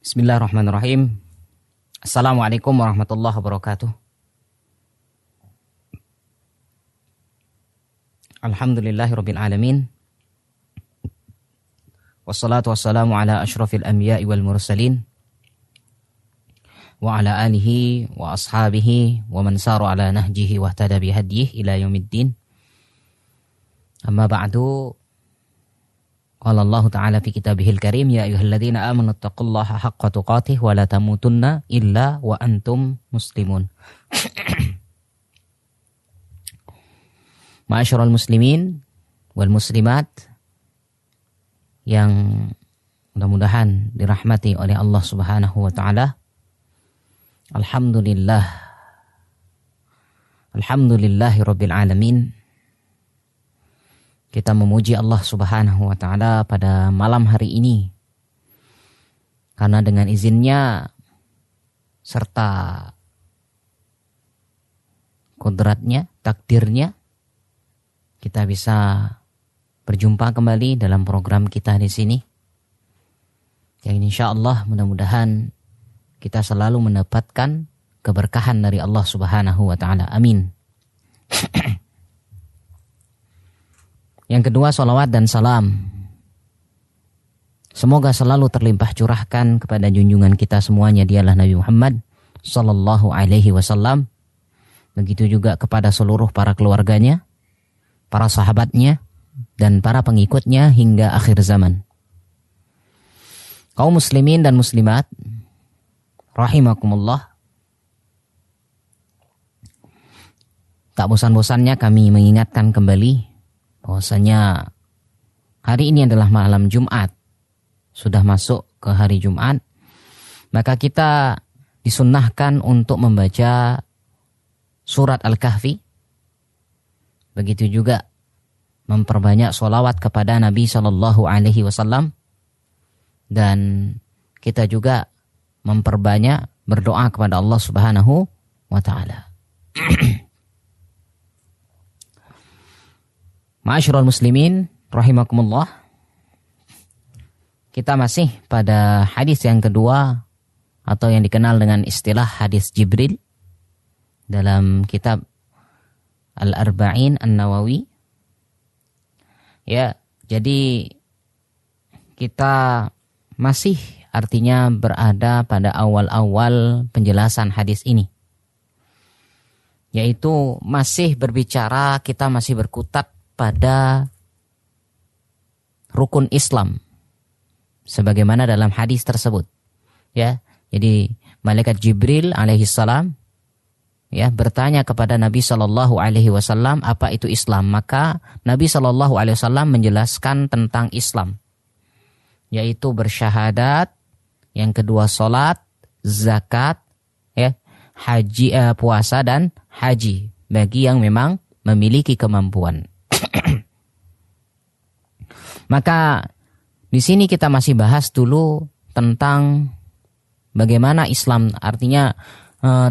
Bismillahirrahmanirrahim. Assalamualaikum warahmatullahi wabarakatuh. Alhamdulillahirabbil alamin. Wassalatu wassalamu ala asyrafil anbiya'i wal mursalin wa ala alihi wa ashabihi wa man sara ala nahjihi wa ihtada bihadyihi ila yaumiddin. Amma ba'du. Qala Allah Ta'ala fi kitabihil karim, ya ayyuhalladzina amanu taqullaha haqqa tuqatih wa la tamutunna illa wa antum muslimun. Ma'asyiral muslimin wal muslimat yang mudah-mudahan dirahmati oleh Allah Subhanahu wa taala. Alhamdulillahirabbil alamin. Kita memuji Allah Subhanahu wa taala pada malam hari ini, karena dengan izinnya serta kodratnya, takdirnya, kita bisa berjumpa kembali dalam program kita di sini. Yang insyaallah mudah-mudahan kita selalu mendapatkan keberkahan dari Allah Subhanahu wa taala. Amin. Yang kedua, salawat dan salam semoga selalu terlimpah curahkan kepada junjungan kita semuanya, dialah Nabi Muhammad sallallahu alaihi wasallam. Begitu juga kepada seluruh para keluarganya, para sahabatnya, dan para pengikutnya hingga akhir zaman. Kaum muslimin dan muslimat rahimakumullah, tak bosan-bosannya kami mengingatkan kembali bahwasanya hari ini adalah malam Jumat, sudah masuk ke hari Jumat, maka kita disunnahkan untuk membaca surat Al-Kahfi. Begitu juga memperbanyak sholawat kepada Nabi Sallallahu Alaihi Wasallam, dan kita juga memperbanyak berdoa kepada Allah Subhanahu wa Ta'ala. Ma'asyiral muslimin rahimakumullah, kita masih pada hadis yang kedua atau yang dikenal dengan istilah hadis Jibril dalam kitab Al-Arba'in An-Nawawi. Ya, jadi kita masih artinya berada pada awal-awal penjelasan hadis ini, yaitu masih berbicara, kita masih berkutat pada rukun Islam sebagaimana dalam hadis tersebut. Ya, jadi malaikat Jibril alaihissalam bertanya kepada Nabi Shallallahu Alaihi Wasallam, apa itu Islam? Maka Nabi Shallallahu Alaihi Wasallam menjelaskan tentang Islam, yaitu bersyahadat, yang kedua sholat, zakat, haji, puasa dan haji bagi yang memang memiliki kemampuan. Maka di sini kita masih bahas dulu tentang bagaimana Islam, artinya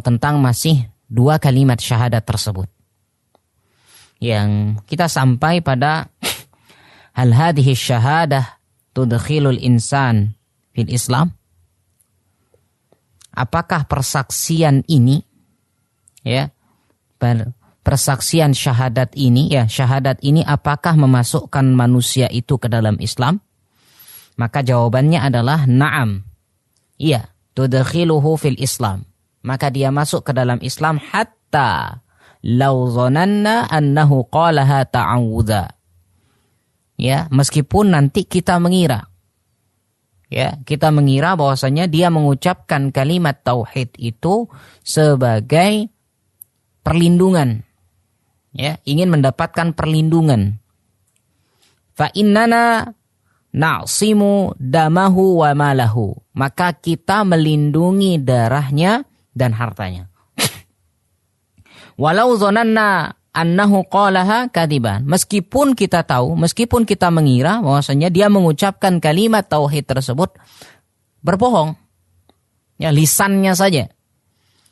tentang masih dua kalimat syahadat tersebut, yang kita sampai pada hal hadhihi syahadah tudkhilul insan fil Islam. Apakah persaksian ini, persaksian syahadat ini, syahadat ini apakah memasukkan manusia itu ke dalam Islam? Maka jawabannya adalah na'am. Iya, tudkhiluhu fil Islam. Maka dia masuk ke dalam Islam hatta law zananna annahu qalaha ta'awudha. Ya, meskipun nanti kita mengira, kita mengira bahwasanya dia mengucapkan kalimat tauhid itu sebagai perlindungan. Ingin mendapatkan perlindungan. Fa innana na'simu damahu wa malahu. Maka kita melindungi darahnya dan hartanya. Walau zonanna annahu qalaha kadiban. Meskipun kita tahu, meskipun kita mengira bahwasanya dia mengucapkan kalimat tauhid tersebut berbohong. Lisannya saja.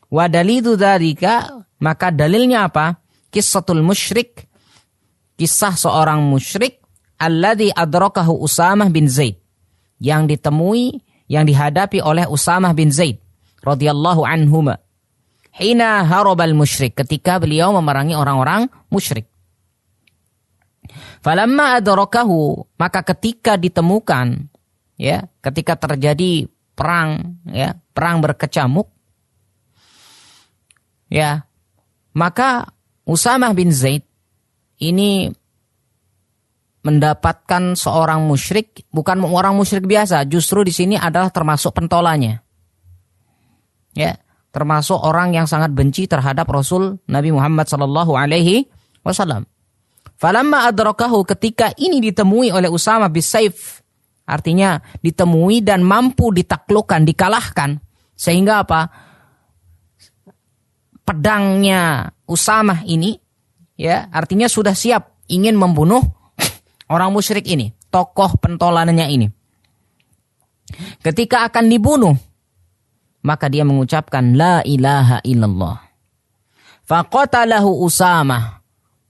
Wa dalilu dzalika, maka dalilnya apa? Qissatul musyrik, kisah seorang musyrik alladzi adrakahu Usamah bin Zaid, yang ditemui, yang dihadapi oleh Usamah bin Zaid radhiyallahu anhuma. Hina harabal musyrik, ketika beliau memerangi orang-orang musyrik. Falamma adrakahu, maka ketika ditemukan, ya, ketika terjadi perang, ya, perang berkecamuk, ya, maka Usamah bin Zaid ini mendapatkan seorang musyrik, bukan orang musyrik biasa, justru di sini adalah termasuk pentolannya. Ya, termasuk orang yang sangat benci terhadap Rasul Nabi Muhammad sallallahu alaihi wasallam. Falamma adrakahu, ketika ini ditemui oleh Usamah bin Saif, artinya ditemui dan mampu ditaklukkan, dikalahkan, sehingga apa? Pedangnya Usamah ini, ya, artinya sudah siap ingin membunuh orang musyrik ini, tokoh pentolanannya ini. Ketika akan dibunuh, maka dia mengucapkan la ilaha illallah. Faqatalahu Usamah.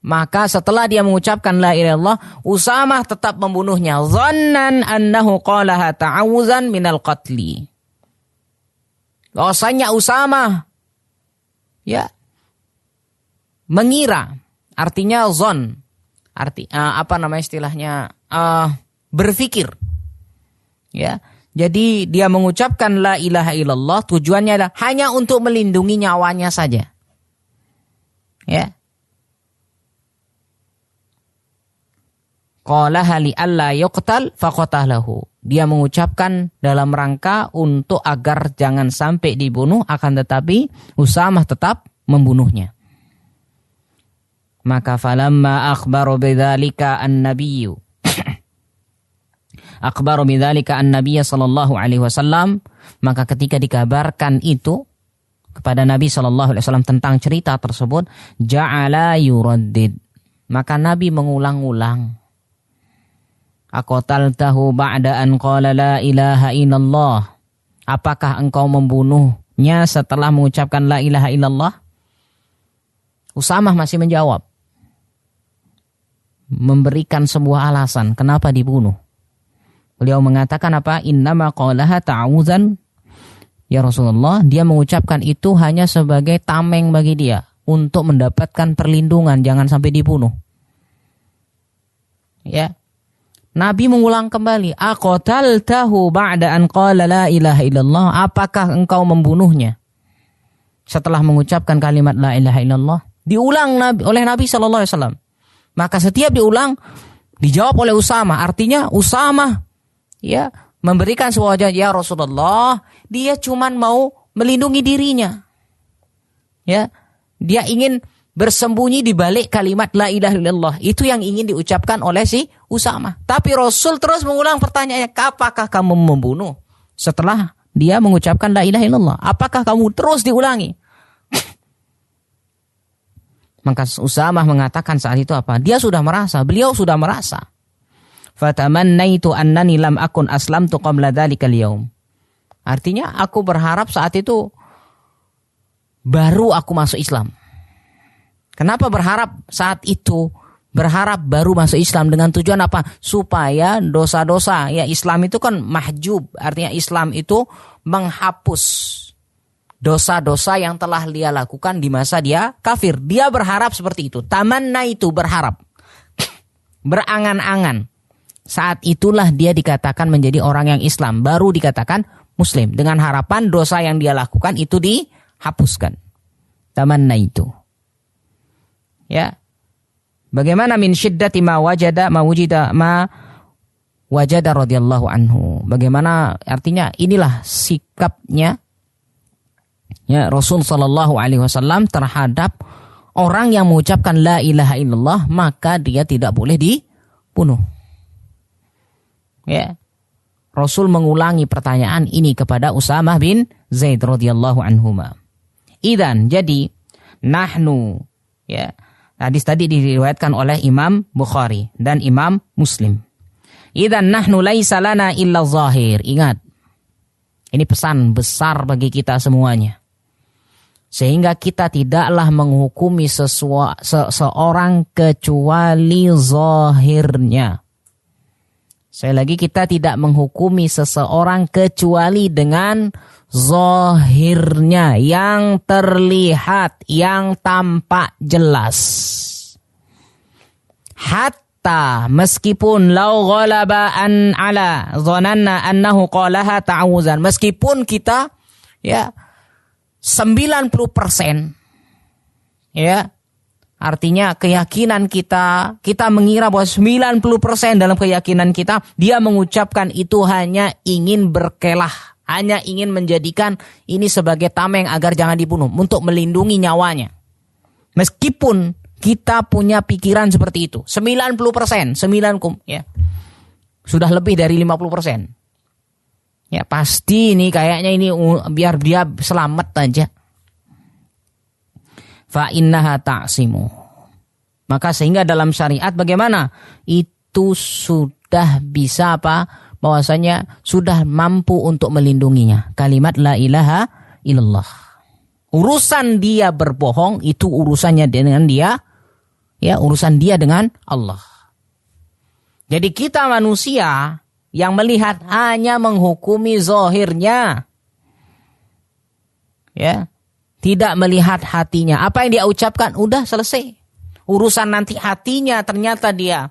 Maka setelah dia mengucapkan la ilaha illallah, Usamah tetap membunuhnya. Dhannan annahu qalaha ta'awuzan minal qatli. Bahwasanya Usamah, ya, mengira, artinya zon, apa namanya istilahnya, berpikir, ya. Jadi dia mengucapkan la ilaha illallah, tujuannya adalah hanya untuk melindungi nyawanya saja. Ya. Qalaha li alla yuqtal faqatalahu. Dia mengucapkan dalam rangka untuk agar jangan sampai dibunuh, akan tetapi Usamah tetap membunuhnya. Maka falamma akhbaru bidzalika an-nabiyyu akhbaru bidzalika an-nabiy sallallahu alaihi wasallam, maka ketika dikabarkan itu kepada Nabi sallallahu alaihi wasallam tentang cerita tersebut, ja'ala yuraddid, maka Nabi mengulang-ulang. Aqataltahu ba'da an qala la ilaha illallah, apakah engkau membunuhnya setelah mengucapkan la ilaha illallah? Usamah masih menjawab, memberikan sebuah alasan kenapa dibunuh. Beliau mengatakan apa? Innama qalaha ta'awuzan, ya Rasulullah, dia mengucapkan itu hanya sebagai tameng bagi dia, untuk mendapatkan perlindungan, jangan sampai dibunuh. Ya. Nabi mengulang kembali, aqataltahu ba'da an qala la ilaha illallah, apakah engkau membunuhnya setelah mengucapkan kalimat la ilaha illallah? Diulang oleh Nabi sallallahu alaihi wasallam. Maka setiap diulang dijawab oleh Usamah, artinya Usamah, ya, memberikan sebuah jawaban, ya Rasulullah, dia cuman mau melindungi dirinya. Ya, dia ingin bersembunyi di balik kalimat la ilaha illallah. Itu yang ingin diucapkan oleh si Usamah. Tapi Rasul terus mengulang pertanyaannya, apakah kamu membunuh setelah dia mengucapkan la ilaha illallah? Apakah kamu terus diulangi? Maka Usamah mengatakan saat itu apa? Beliau sudah merasa. Fatamannaitu annani lam akun aslamtu qabla dzalikal yaum. Artinya aku berharap saat itu baru aku masuk Islam. Kenapa berharap saat itu? Berharap baru masuk Islam dengan tujuan apa? Supaya dosa-dosa, ya, Islam itu kan mahjub, artinya Islam itu menghapus dosa-dosa yang telah dia lakukan di masa dia kafir. Dia berharap seperti itu. Tamanna itu berharap, berangan-angan. Saat itulah dia dikatakan menjadi orang yang Islam, baru dikatakan Muslim, dengan harapan dosa yang dia lakukan itu dihapuskan. Tamanna itu. Ya, bagaimana min syiddati ma wajada radhiyallahu anhu. Bagaimana, artinya inilah sikapnya, ya, Rasul sallallahu alaihi wasallam terhadap orang yang mengucapkan la ilaha illallah, maka dia tidak boleh dibunuh. Ya, Rasul mengulangi pertanyaan ini kepada Usamah bin Zaid radhiyallahu anhuma. Idzan, jadi nahnu, ya, hadis tadi diriwayatkan oleh Imam Bukhari dan Imam Muslim. Idzan nahnu laisa lana illa zahir. Ingat, ini pesan besar bagi kita semuanya. Sehingga kita tidaklah menghukumi seseorang kecuali zahirnya. Sekali lagi, kita tidak menghukumi seseorang kecuali dengan zahirnya, yang terlihat, yang tampak jelas. Hatta meskipun lau ghalaba an ala dhananna annahu qalaha ta'awuzan, meskipun kita 90%, ya, artinya keyakinan kita mengira bahwa 90% dalam keyakinan kita, dia mengucapkan itu hanya ingin berkelah, hanya ingin menjadikan ini sebagai tameng agar jangan dibunuh, untuk melindungi nyawanya. Meskipun kita punya pikiran seperti itu, 90%, sudah lebih dari 50%. Ya pasti ini kayaknya ini biar dia selamat aja. Fa innaha ta'simu. Maka sehingga dalam syariat bagaimana? Itu sudah bisa bahwasanya sudah mampu untuk melindunginya. Kalimat la ilaha illallah. Urusan dia berbohong itu urusannya dengan dia, ya, urusan dia dengan Allah. Jadi kita manusia yang melihat hanya menghukumi zahirnya. Ya. Tidak melihat hatinya. Apa yang dia ucapkan, udah selesai. Urusan nanti hatinya ternyata dia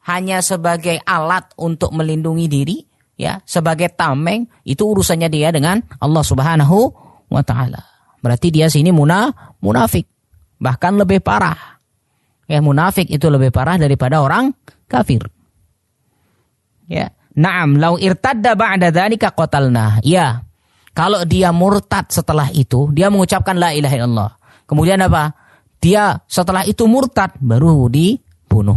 hanya sebagai alat untuk melindungi diri, ya, sebagai tameng, itu urusannya dia dengan Allah Subhanahu wa taala. Berarti dia sini munafik. Bahkan lebih parah. Ya, munafik itu lebih parah daripada orang kafir. Ya, na'am, lau irtadda ba'da dzalika qatalna. Ya. Kalau dia murtad setelah itu, dia mengucapkan la ilaha illallah. Kemudian apa? Dia setelah itu murtad, baru dibunuh.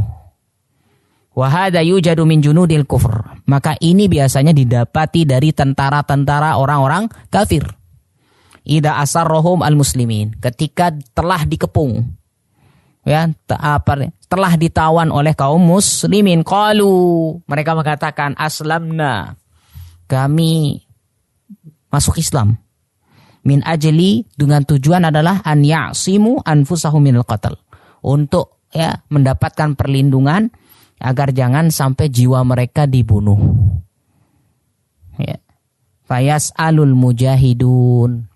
Wa hadza yujadu min junudil kufr. Maka ini biasanya didapati dari tentara-tentara orang-orang kafir. Idza asarrohum al-muslimin. Ketika telah dikepung. Ya, telah ditawan oleh kaum muslimin. Qalu. Mereka mengatakan aslamna. Kami masuk Islam. Min ajli, dengan tujuan adalah an ya'simu anfusahum minal qatl. Untuk mendapatkan perlindungan agar jangan sampai jiwa mereka dibunuh. Ya. Fayas'alul mujahidun.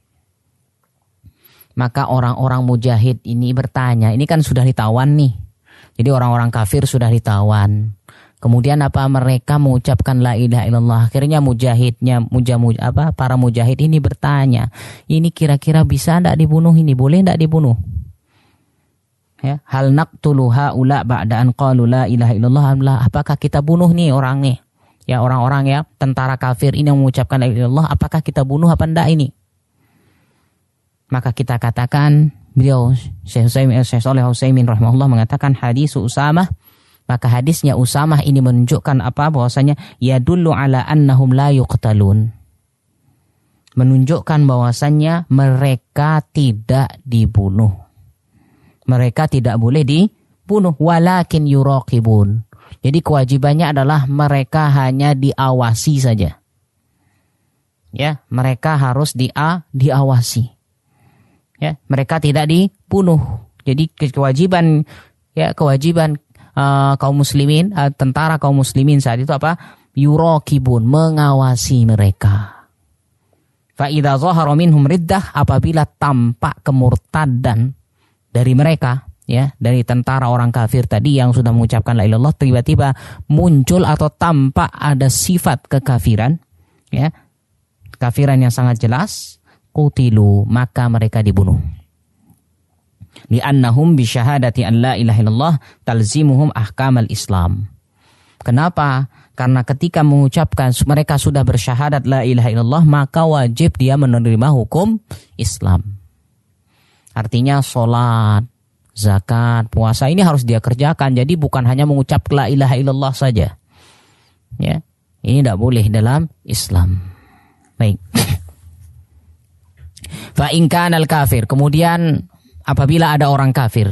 Maka orang-orang mujahid ini bertanya, ini kan sudah ditawan nih. Jadi orang-orang kafir sudah ditawan. Kemudian mereka mengucapkan la ilaha illallah. Akhirnya para mujahid ini bertanya, ini kira-kira bisa enggak dibunuh ini? Boleh enggak dibunuh? Ya, hal naqtulu haula ba'da an qalu la ilaha illallah. Apakah kita bunuh nih orang nih? Ya, orang-orang tentara kafir ini yang mengucapkan la ilaha illallah, apakah kita bunuh apa enggak ini? Maka kita katakan, beliau Syekh Shalih Al-Utsaimin rahimahullah mengatakan hadis Usamah. Maka hadisnya Usamah ini menunjukkan bahwasanya yadullu ala annahum la yuqtalun. Menunjukkan bahwasanya mereka tidak dibunuh. Mereka tidak boleh dibunuh, walakin yuraqibun. Jadi kewajibannya adalah mereka hanya diawasi saja. Ya, mereka harus diawasi. Ya, mereka tidak dibunuh. Jadi kewajiban kaum muslimin, tentara kaum muslimin saat itu yuraqibun, mengawasi mereka. Fa idza zahara minhum riddah, apabila tampak kemurtadan dari mereka, ya, dari tentara orang kafir tadi yang sudah mengucapkan la ilaha illallah, tiba-tiba muncul atau tampak ada sifat kekafiran, ya, kafiran yang sangat jelas, qutilu, maka mereka dibunuh. Li'annahum bisyahadati an la ilaha illallah talzimuhum ahkamal Islam. Kenapa? Karena ketika mengucapkan mereka sudah bersyahadat la ilaha illallah, maka wajib dia menerima hukum Islam. Artinya sholat, zakat, puasa ini harus dia kerjakan. Jadi bukan hanya mengucap la ilaha illallah saja. Ya, ini tidak boleh dalam Islam. Baik. Fa in kana al-kafir, kemudian apabila ada orang kafir,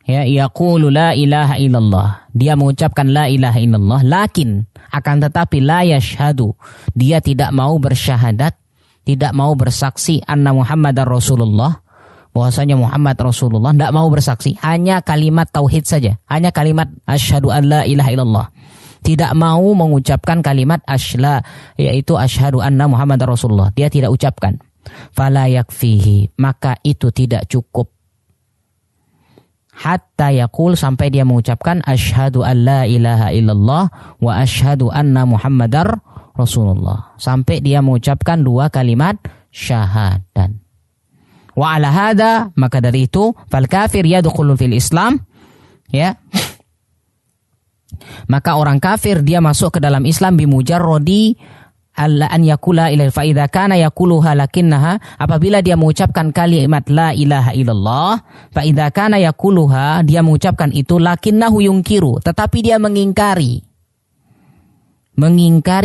ya, yaqulu la ilaha illallah, dia mengucapkan la ilaha illallah, lakin akan tetapi la yashhadu, dia tidak mau bersyahadat, tidak mau bersaksi anna Muhammadar Rasulullah, bahwasanya Muhammad Rasulullah, tidak mau bersaksi, hanya kalimat tauhid saja, hanya kalimat asyhadu an la ilaha illallah. tidak mau mengucapkan kalimat ashla, yaitu asyhadu anna Muhammadar Rasulullah. Dia tidak ucapkan. Fala yakfihi, maka itu tidak cukup. Hatta yaqul, sampai dia mengucapkan asyhadu an la ilaha illallah wa asyhadu anna Muhammadar Rasulullah. Sampai dia mengucapkan 2 kalimat syahadat. Wa ala hada, maka dari itu fal kafir yadkhulu fil Islam, ya. Maka orang kafir dia masuk ke dalam Islam bimujarrodi an yakula ila, fa idza kana yakuluha lakinnaha, apabila dia mengucapkan kalimat la ilaha illallah, fa idza kana yakuluha, dia mengucapkan itu lakinnahu yungkiru, tetapi dia mengingkari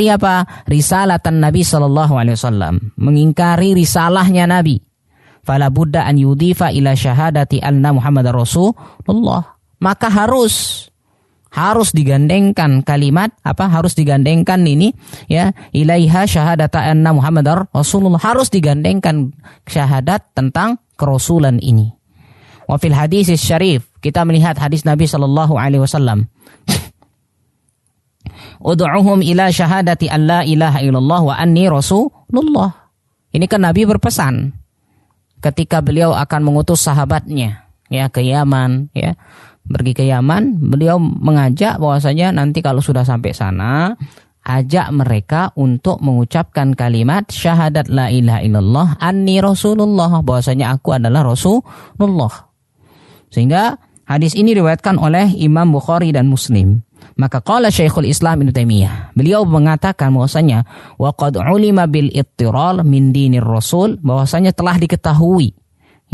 apa? Risalatan Nabi sallallahu alaihi wasallam, mengingkari risalahnya Nabi. Fala budda an yudhifa ila syahadati anna Muhammadar Rasulullah, maka harus digandengkan kalimat apa? Harus digandengkan ini, ya, ilaiha syahadata anna Muhammadar Rasulullah, harus digandengkan syahadat tentang kerasulan ini. Wa fil hadis syarif, kita melihat hadis Nabi sallallahu alaihi wasallam, ud'uhum ila syahadati an la ilaha illallah wa anni Rasulullah. Ini kan Nabi berpesan ketika beliau akan mengutus sahabatnya, ya, ke Yaman, ya, pergi ke Yaman, beliau mengajak bahwasanya nanti kalau sudah sampai sana, ajak mereka untuk mengucapkan kalimat syahadat la ilaha illallah anni Rasulullah, bahwasanya aku adalah Rasulullah. Sehingga hadis ini diriwayatkan oleh Imam Bukhari dan Muslim. Maka qala Syekhul Islam Ibnu Taimiyah, beliau mengatakan bahwasanya wa qad ulima bil ittiral min dinir Rasul, bahwasanya telah diketahui,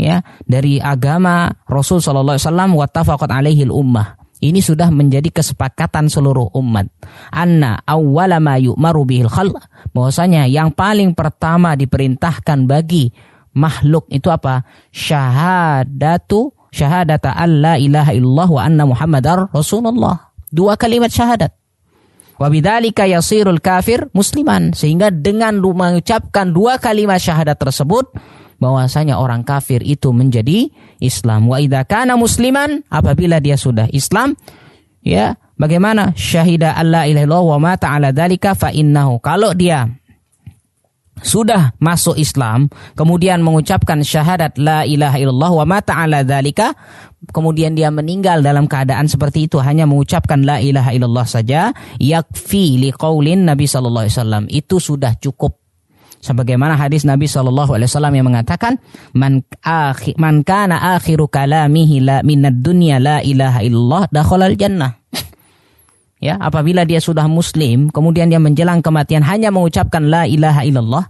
ya, dari agama Rasul sallallahu alaihi wasallam, wa tafaqat alaihi ummah, ini sudah menjadi kesepakatan seluruh umat, anna awwala ma yu'maru bihil khalq, bahwasanya yang paling pertama diperintahkan bagi makhluk itu apa? Syahadata alla ilaha illallah wa anna Muhammadar Rasulullah. 2 kalimat syahadat. Wa bidzalika yasirul kafir musliman, sehingga dengan mengucapkan 2 kalimat syahadat tersebut, bahwasanya orang kafir itu menjadi Islam. Wa idza kana musliman, apabila dia sudah Islam, ya, bagaimana? Syahida alla ilaha illallah wa mata ala dzalika fa innahu, kalau dia sudah masuk Islam, kemudian mengucapkan syahadat la ilaha illallah wa mata ala dzalika, kemudian dia meninggal dalam keadaan seperti itu, hanya mengucapkan la ilaha illallah saja, yakfi liqaulin Nabi sallallahu alaihi wasallam, itu sudah cukup. Sebagaimana hadis Nabi sallallahu alaihi wasallam yang mengatakan, man kana akhiru kalamihi la minad dunya la ilaha illallah dakhalal jannah. Ya, apabila dia sudah muslim, kemudian dia menjelang kematian hanya mengucapkan la ilaha illallah,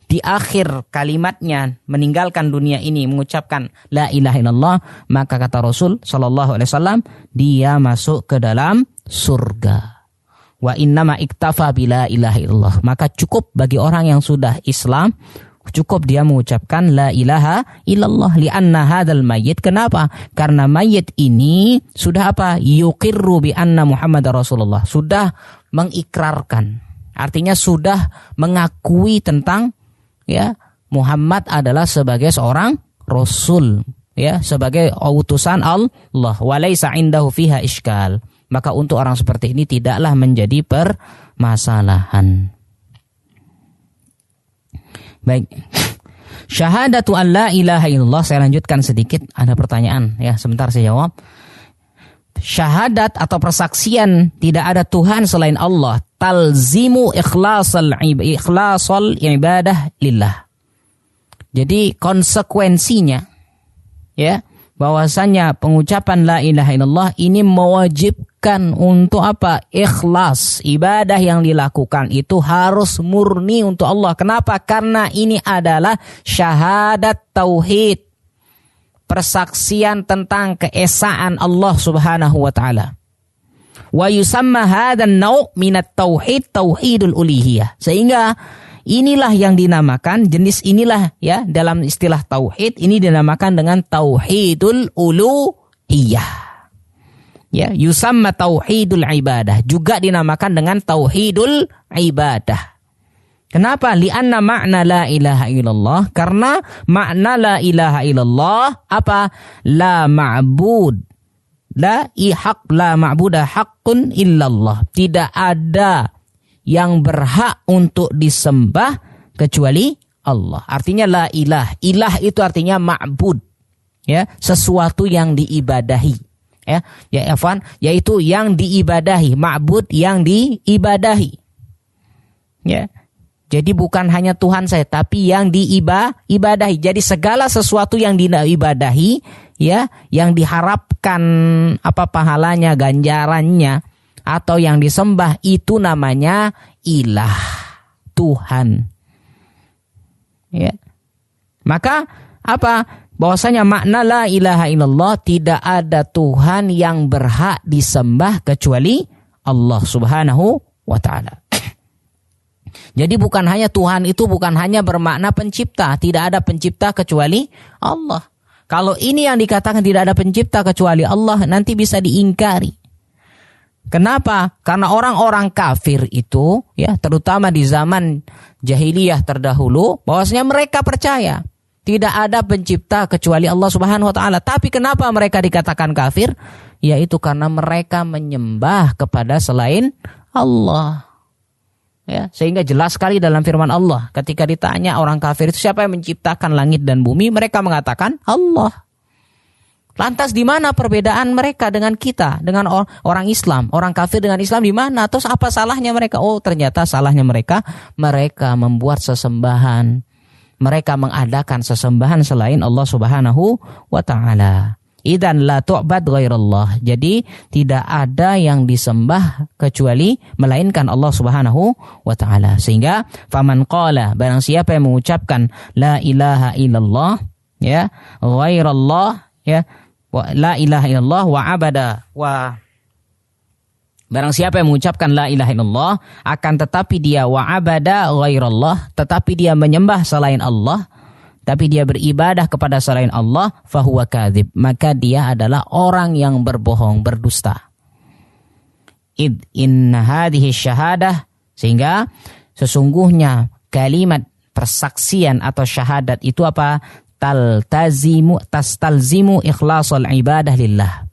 di akhir kalimatnya meninggalkan dunia ini mengucapkan la ilaha illallah, maka kata Rasul sallallahu alaihi wasallam, dia masuk ke dalam surga. Wa innama iktafa bila ilaha illallah, maka cukup bagi orang yang sudah Islam, cukup dia mengucapkan la ilaha illallah, li'anna hadzal mayyit, kenapa? Karena mayit ini sudah apa? Yuqirru bi anna Muhammadar Rasulullah, sudah mengikrarkan, artinya sudah mengakui tentang, ya, Muhammad adalah sebagai seorang rasul, ya, sebagai utusan Allah, wa laisa indahu fiha iskal, maka untuk orang seperti ini tidaklah menjadi permasalahan. Baik, syahadatu an la ilaha illallah, saya lanjutkan sedikit, ada pertanyaan, ya, sebentar saya jawab. Syahadat atau persaksian tidak ada Tuhan selain Allah, talzimu ikhlasal ibadah lillah. Jadi konsekuensinya, ya, bahwasanya pengucapan la ilaha illallah ini mewajibkan untuk apa? Ikhlas. Ibadah yang dilakukan itu harus murni untuk Allah. Kenapa? Karena ini adalah syahadat tauhid, persaksian tentang keesaan Allah Subhanahu wa taala. Wa yusamma hadzal naw' minat tauhid tauhidul uluhiyah. Sehingga inilah yang dinamakan, jenis inilah, ya, dalam istilah tauhid ini dinamakan dengan tauhidul uluhiyah. Ya, yusamma tauhidul ibadah, juga dinamakan dengan tauhidul ibadah. Kenapa? Li'anna makna la ilaha illallah, karena makna la ilaha illallah apa? La ma'bud la ma'budah haqqun illallah. Tidak ada yang berhak untuk disembah kecuali Allah. Artinya la ilah. Ilah itu artinya ma'bud. Ya, sesuatu yang diibadahi. Ya, afwan, yaitu yang diibadahi, ma'bud yang diibadahi. Ya. Jadi bukan hanya Tuhan saya, tapi yang diibadahi. Jadi segala sesuatu yang diibadahi, ya, yang diharapkan pahalanya, ganjarannya, atau yang disembah, itu namanya ilah, Tuhan. Ya. Maka bahwasanya makna la ilaha illallah, tidak ada Tuhan yang berhak disembah kecuali Allah Subhanahu wa ta'ala. Jadi bukan hanya Tuhan itu bukan hanya bermakna pencipta, tidak ada pencipta kecuali Allah. Kalau ini yang dikatakan tidak ada pencipta kecuali Allah, nanti bisa diingkari. Kenapa? Karena orang-orang kafir itu, ya, terutama di zaman jahiliyah terdahulu, bahwasanya mereka percaya tidak ada pencipta kecuali Allah Subhanahu wa ta'ala. Tapi kenapa mereka dikatakan kafir? Yaitu karena mereka menyembah kepada selain Allah. Ya, sehingga jelas sekali dalam firman Allah, ketika ditanya orang kafir itu siapa yang menciptakan langit dan bumi, mereka mengatakan Allah. Lantas di mana perbedaan mereka dengan kita, dengan orang Islam, orang kafir dengan Islam di mana? Terus apa salahnya mereka? Oh, ternyata salahnya mereka membuat sesembahan. Mereka mengadakan sesembahan selain Allah Subhanahu wa ta'ala. Idzan la tu'bad ghairallah. Jadi tidak ada yang disembah kecuali melainkan Allah Subhanahu wa ta'ala. Sehingga faman qala, barang siapa yang mengucapkan la ilaha illallah, ya, ghairallah, ya, la ilaha illallah wa abada wa, barang siapa yang mengucapkan la ilaha illallah, akan tetapi dia wa abada ghairallah, tetapi dia menyembah selain Allah, tapi dia beribadah kepada selain Allah, fahuwa kadzib, maka dia adalah orang yang berbohong, berdusta. Inna hadhihi syahadah, sehingga sesungguhnya kalimat persaksian atau syahadat itu tastalzimu ikhlasul ibadah lillah.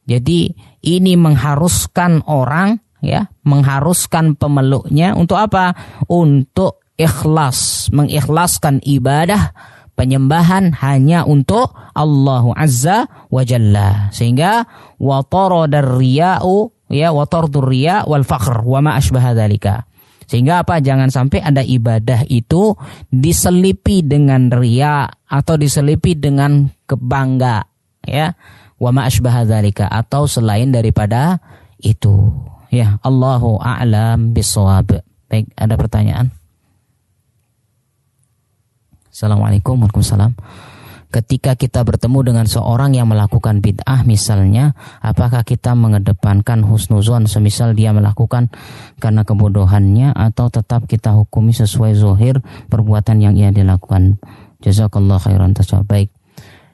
Jadi ini mengharuskan orang, ya, mengharuskan pemeluknya untuk apa? Untuk ikhlas, mengikhlaskan ibadah penyembahan hanya untuk Allah Azza wa Jalla. Sehingga wa taradar riya'u, ya, wa tardur riya' wal fakhr wa ma asbaha dzalika. Sehingga jangan sampai ada ibadah itu diselipi dengan riya atau diselipi dengan kebangga, ya, wa ma asbaha dzalika, atau selain daripada itu. Ya, Allahu a'lam bissawab. Baik, ada pertanyaan? Assalamualaikum warahmatullahi wabarakatuh. Ketika kita bertemu dengan seorang yang melakukan bid'ah misalnya, apakah kita mengedepankan husnuzon semisal dia melakukan karena kebodohannya, atau tetap kita hukumi sesuai zahir perbuatan yang ia dilakukan? Jazakallah khairan tasawuf. Baik.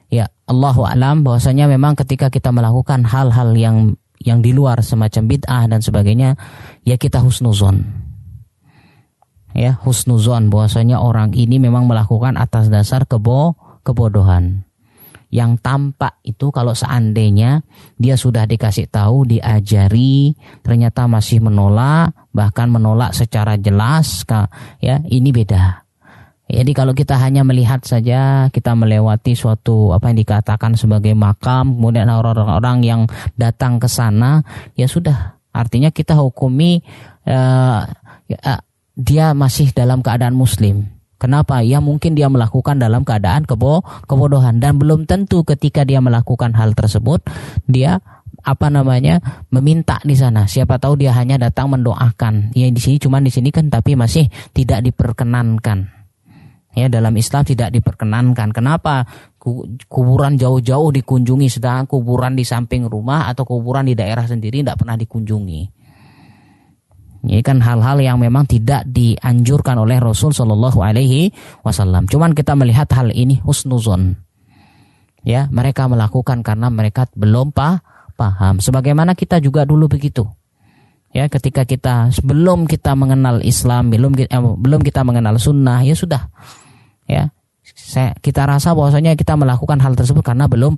Ya, Allahu a'lam, bahwasanya memang ketika kita melakukan hal-hal yang di luar semacam bid'ah dan sebagainya, ya kita husnuzon. Ya, husnuzon bahwasanya orang ini memang melakukan atas dasar kebodohan. Yang tampak itu kalau seandainya dia sudah dikasih tahu, diajari, ternyata masih menolak, bahkan menolak secara jelas, ya, ini beda. Jadi kalau kita hanya melihat saja, kita melewati suatu yang dikatakan sebagai makam, kemudian orang-orang yang datang ke sana, ya sudah, artinya kita hukumi dia masih dalam keadaan muslim. Kenapa? Ya mungkin dia melakukan dalam keadaan kebodohan, dan belum tentu ketika dia melakukan hal tersebut dia meminta di sana. Siapa tahu dia hanya datang mendoakan. Ya di sini kan tapi masih tidak diperkenankan. Ya, dalam Islam tidak diperkenankan. Kenapa? Kuburan jauh-jauh dikunjungi, sedangkan kuburan di samping rumah atau kuburan di daerah sendiri tidak pernah dikunjungi. Ini kan hal-hal yang memang tidak dianjurkan oleh Rasul Shallallahu Alaihi Wasallam. Cuman kita melihat hal ini husnuzon. Ya, mereka melakukan karena mereka belum paham. Sebagaimana kita juga dulu begitu. Ya, ketika kita sebelum kita mengenal Islam, belum kita mengenal Sunnah, ya sudah. Ya, kita rasa bahwasanya kita melakukan hal tersebut karena belum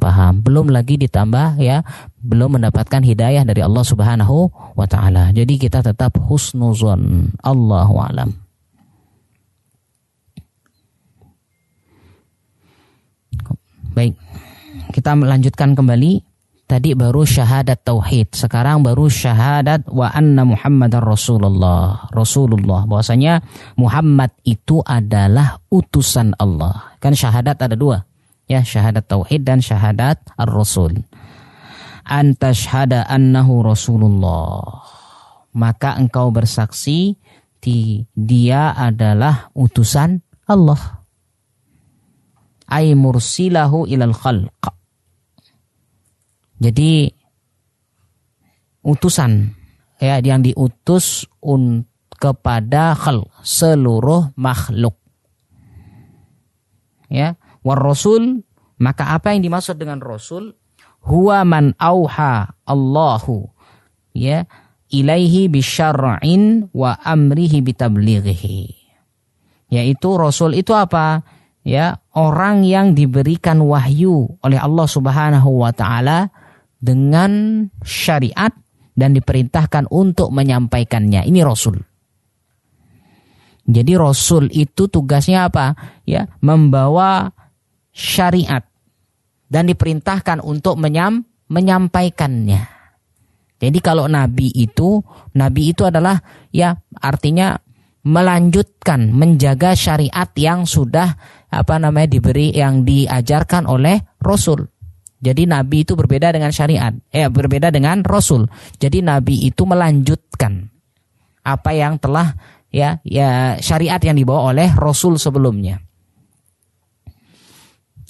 paham, belum lagi ditambah ya, belum mendapatkan hidayah dari Allah Subhanahu wa taala. Jadi kita tetap husnuzon, Allahu a'lam. Baik, kita melanjutkan kembali. Tadi baru syahadat tauhid, sekarang baru syahadat wa anna Muhammadar Rasulullah. Bahwasanya Muhammad itu adalah utusan Allah. Kan syahadat ada dua, ya, syahadat tauhid dan syahadat ar-rasul. Anta syahada annahu Rasulullah. Maka engkau bersaksi dia adalah utusan Allah. Ay mursilahu ilal khalq. Jadi utusan ya, yang diutus kepada seluruh makhluk. Ya, war rasul, maka apa yang dimaksud dengan rasul? Huwa man auha Allahu ya ilaihi bisyar'in wa amrihi bitablighihi. Yaitu rasul itu apa? Ya, orang yang diberikan wahyu oleh Allah Subhanahu wa taala dengan syariat dan diperintahkan untuk menyampaikannya. Ini Rasul. Jadi Rasul itu tugasnya apa? Ya, membawa syariat dan diperintahkan untuk menyampaikannya. Jadi kalau Nabi itu adalah ya artinya melanjutkan, menjaga syariat yang sudah diberi, yang diajarkan oleh Rasul. Jadi Nabi itu berbeda dengan syariat, berbeda dengan Rasul. Jadi Nabi itu melanjutkan apa yang telah ya syariat yang dibawa oleh Rasul sebelumnya.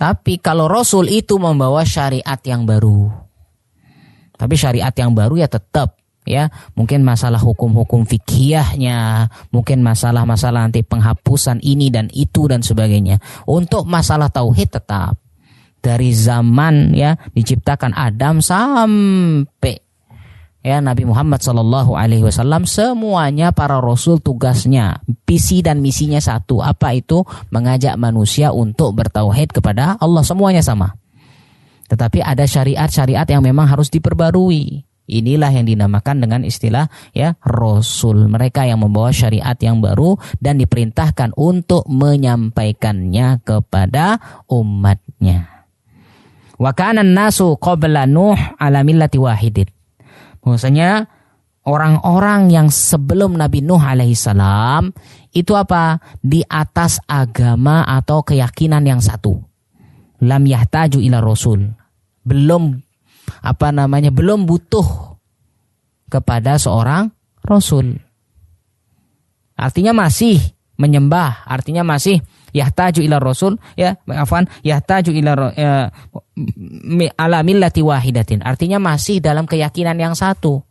Tapi kalau Rasul itu membawa syariat yang baru, tapi syariat yang baru ya tetap ya, mungkin masalah hukum-hukum fikhiyahnya, mungkin masalah-masalah nanti penghapusan ini dan itu dan sebagainya. Untuk masalah tauhid tetap dari zaman ya diciptakan Adam sampai ya Nabi Muhammad SAW, semuanya para rasul tugasnya, visi dan misinya satu. Apa itu? Mengajak manusia untuk bertauhid kepada Allah, semuanya sama. Tetapi ada syariat-syariat yang memang harus diperbarui. Inilah yang dinamakan dengan istilah ya rasul. Mereka yang membawa syariat yang baru dan diperintahkan untuk menyampaikannya kepada umatnya. Wa kana an-nasu qabla Nuh ala millati wahidin. Maksudnya orang-orang yang sebelum Nabi Nuh alaihi salam itu apa? Di atas agama atau keyakinan yang satu. Lam yahtaju ila rasul. Belum butuh kepada seorang rasul. Artinya masih menyembah, artinya masih yahtaju ila rasul ya, yahtaju ila ala millati wahidatin. Artinya masih dalam keyakinan yang satu.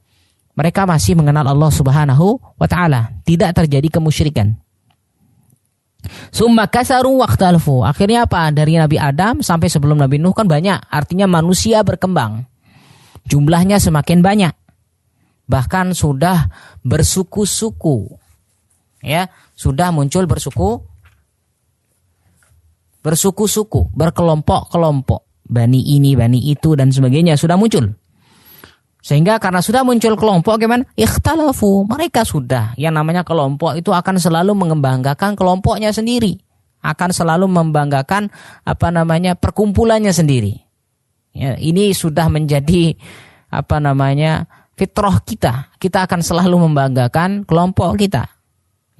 Mereka masih mengenal Allah Subhanahu wa taala, tidak terjadi kemusyrikan. Summa kasaru waqtalfu. Akhirnya apa? Dari Nabi Adam sampai sebelum Nabi Nuh kan banyak. Artinya manusia berkembang. Jumlahnya semakin banyak. Bahkan sudah bersuku-suku. Ya, sudah muncul bersuku-suku, berkelompok-kelompok. Bani ini, bani itu dan sebagainya sudah muncul. Sehingga karena sudah muncul kelompok, gimana? Ikhtalafu. Mereka sudah, yang namanya kelompok itu akan selalu mengembanggakan kelompoknya sendiri. Akan selalu membanggakan perkumpulannya sendiri. Ya, ini sudah menjadi fitrah kita. Kita akan selalu membanggakan kelompok kita.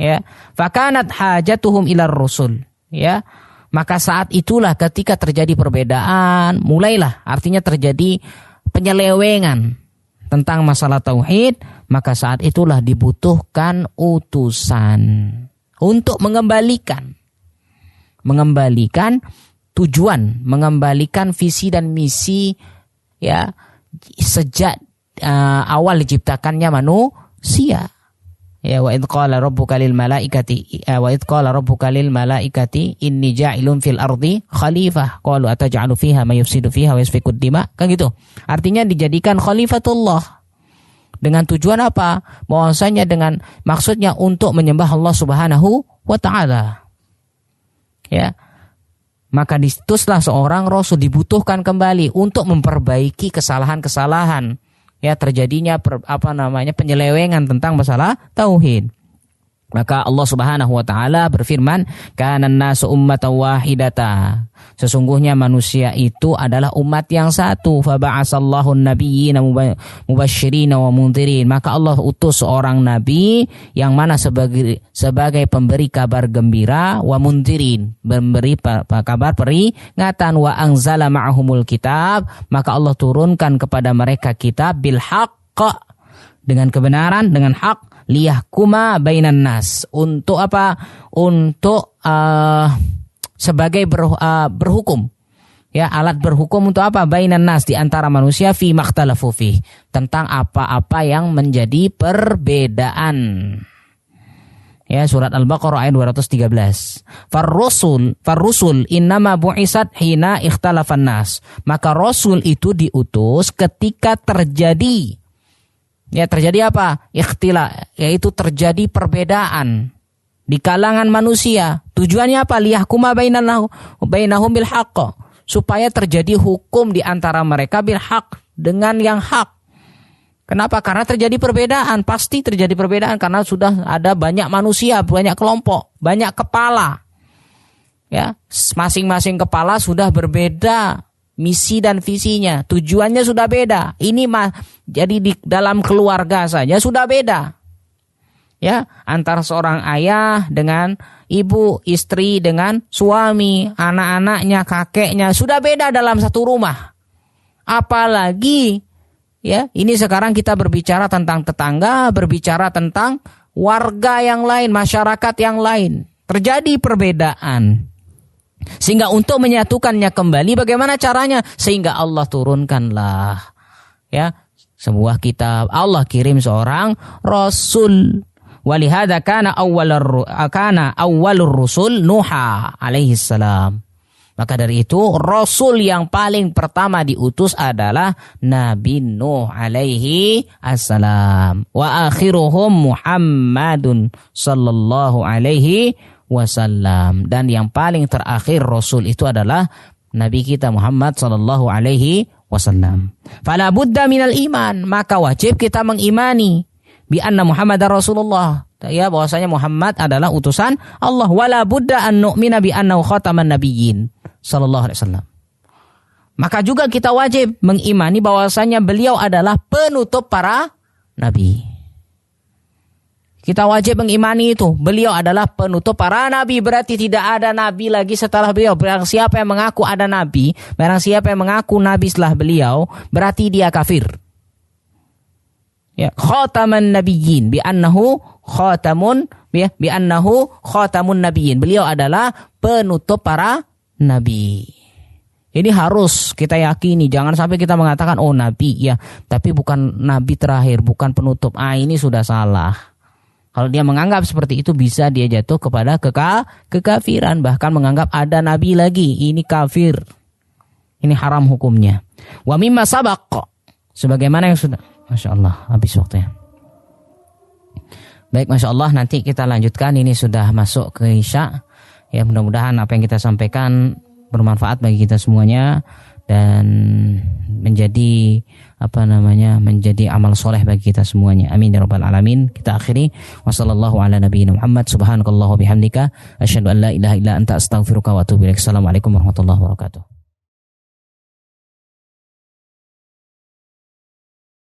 Ya, fakanat hajatuhum ilar rusul. Ya, maka saat itulah ketika terjadi perbedaan, mulailah artinya terjadi penyelewengan tentang masalah tauhid, maka saat itulah dibutuhkan utusan untuk mengembalikan tujuan, mengembalikan visi dan misi ya sejak awal diciptakannya manusia. Ya, wa idz qala rabbuka lil malaikati inni ja'ilun fil ardi khalifah qalu ataj'alu fiha may yufsidu fiha wa yasfikud dima. Kan gitu. Artinya dijadikan khalifatullah. Dengan tujuan apa? Bahwasanya dengan maksudnya untuk menyembah Allah Subhanahu wa taala. Ya. Maka diutuslah seorang rasul, dibutuhkan kembali untuk memperbaiki kesalahan-kesalahan. Ya, terjadinya penyelewengan tentang masalah tauhid. Maka Allah Subhanahu wa taala berfirman, "Kana an-nasu ummatan wahidata." Sesungguhnya manusia itu adalah umat yang satu. Fa ba'asallahu an-nabiyyina mubasysyirin wa mundhirin. Maka Allah utus seorang nabi yang mana sebagai pemberi kabar gembira, wa mundhirin, memberi kabar peringatan, wa anzala ma'ahumul kitab. Maka Allah turunkan kepada mereka kitab bil haqq, dengan kebenaran, dengan hak, liyahkuma bainan nas. Untuk apa? Untuk sebagai berhukum. Ya, alat berhukum untuk apa? Bainan nas, di antara manusia, fi makhtalafu fi, tentang apa-apa yang menjadi perbedaan. Ya, surat Al-Baqarah ayat 213. Farrusul innama bu'isat hina ikhtalafan nas. Maka rasul itu diutus ketika terjadi, ya, terjadi apa? Ikhtilaf, yaitu terjadi perbedaan di kalangan manusia. Tujuannya apa? Liyahkuma bainahum bil haqq, supaya terjadi hukum di antara mereka bil haqq, dengan yang hak. Kenapa? Karena terjadi perbedaan, pasti terjadi perbedaan karena sudah ada banyak manusia, banyak kelompok, banyak kepala. Ya, masing-masing kepala sudah berbeda misi dan visinya, tujuannya sudah beda. Ini jadi di dalam keluarga saja sudah beda. Ya, antara seorang ayah dengan ibu, istri dengan suami, anak-anaknya, kakeknya sudah beda dalam satu rumah. Apalagi, ya, ini sekarang kita berbicara tentang tetangga, berbicara tentang warga yang lain, masyarakat yang lain. Terjadi perbedaan. Sehingga untuk menyatukannya kembali, bagaimana caranya? Sehingga Allah turunkanlah, ya, sebuah kitab. Allah kirim seorang rasul. Walihada kana awwalur rusul Nuha alaihi salam. Maka dari itu rasul yang paling pertama diutus adalah Nabi Nuh alaihi assalam. Wa akhiruhum Muhammadun sallallahu alaihi wasallam. Dan yang paling terakhir rasul itu adalah Nabi kita Muhammad sallallahu alaihi wasallam. Fala budda minal iman, maka wajib kita mengimani bi anna Muhammadar Rasulullah, ya, bahwasanya Muhammad adalah utusan Allah. Wala budda an nu'mina bi annahu khataman nabiyyin sallallahu alaihi wasallam. Maka juga kita wajib mengimani bahwasanya beliau adalah penutup para nabi. Kita wajib mengimani itu. Beliau adalah penutup para nabi. Berarti tidak ada nabi lagi setelah beliau. Barang siapa yang mengaku ada nabi, barang siapa yang mengaku nabi setelah beliau, berarti dia kafir. Ya, khataman nabiyyin bi annahu khatamun nabiyyin. Beliau adalah penutup para nabi. Ini harus kita yakini. Jangan sampai kita mengatakan oh nabi, ya, tapi bukan nabi terakhir, bukan penutup. Ini sudah salah. Kalau dia menganggap seperti itu, bisa dia jatuh kepada kekafiran, bahkan menganggap ada nabi lagi. Ini kafir. Ini haram hukumnya. Wa mimma sabaq, sebagaimana yang sudah. Masya Allah, habis waktunya. Baik, Masya Allah, nanti kita lanjutkan. Ini sudah masuk ke Isya. Ya, mudah-mudahan apa yang kita sampaikan bermanfaat bagi kita semuanya dan menjadi menjadi amal soleh bagi kita semuanya. Amin ya rabbal alamin. Kita akhiri. Wassallallahu ala nabiyina Muhammad. Subhanakallah wa bihamdika asyhadu an la ilaha illa anta astaghfiruka wa atubu ilaik. Assalamualaikum warahmatullahi wabarakatuh.